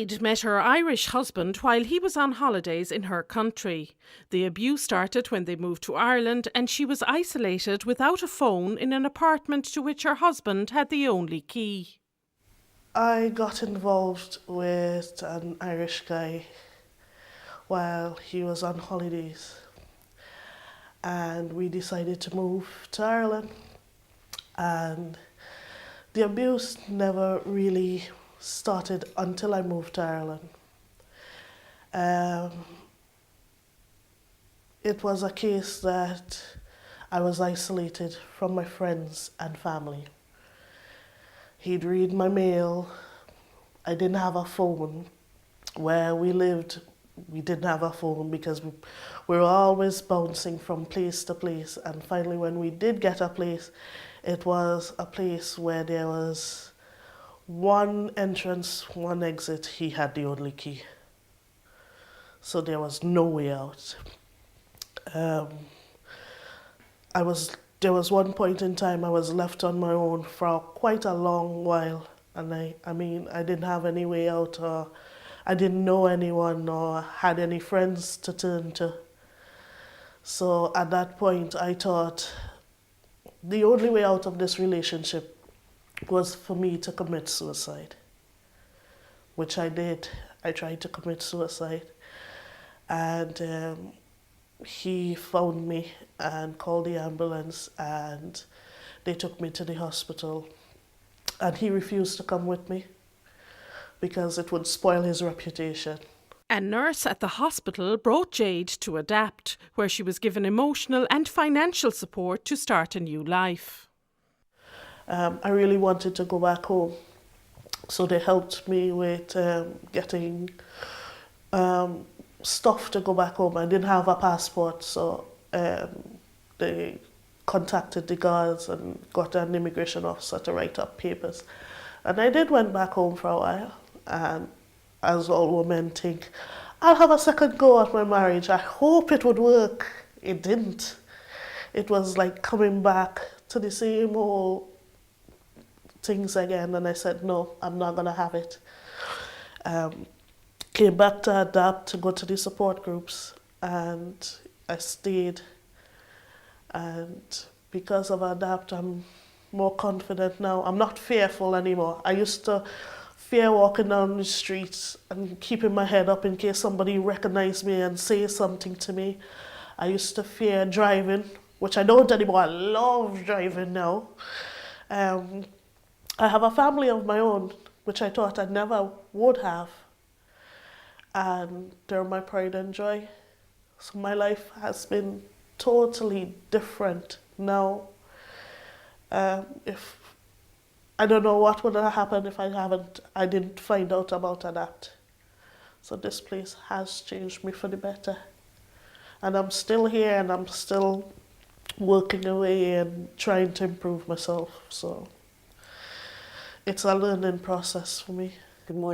Jade met her Irish husband while he was on holidays in her country. The abuse started when they moved to Ireland and she was isolated without a phone in an apartment to which her husband had the only key. I got involved with an Irish guy while he was on holidays, and we decided to move to Ireland, and the abuse never really started until I moved to Ireland. It was a case that I was isolated from my friends and family. He'd read my mail. I didn't have a phone. Where we lived, we didn't have a phone because we were always bouncing from place to place. And finally, when we did get a place, it was a place where there was one entrance, one exit. He had the only key. So there was no way out. There was one point in time I was left on my own for quite a long while, and I didn't have any way out, or I didn't know anyone or had any friends to turn to. So at that point I thought the only way out of this relationship was for me to commit suicide, which I did. I tried to commit suicide, and he found me and called the ambulance, and they took me to the hospital, and he refused to come with me because it would spoil his reputation. A nurse at the hospital brought Jade to Adapt, where she was given emotional and financial support to start a new life. I really wanted to go back home, so they helped me with getting stuff to go back home. I didn't have a passport, so they contacted the guards and got an immigration officer to write up papers. And I did went back home for a while, and as all women think, I'll have a second go at my marriage. I hope it would work. It didn't. It was like coming back to the same old things again, and I said, no, I'm not gonna have it. Came back to Adapt to go to the support groups, and I stayed. And because of Adapt, I'm more confident now. I'm not fearful anymore. I used to fear walking down the streets and keeping my head up in case somebody recognized me and say something to me. I used to fear driving, which I don't anymore. I love driving now. I have a family of my own, which I thought I never would have. And they're my pride and joy. So my life has been totally different now. If I don't know what would have happened if I didn't find out about Adapt. So this place has changed me for the better. And I'm still here, and I'm still working away and trying to improve myself. So it's a learning process for me. Good morning.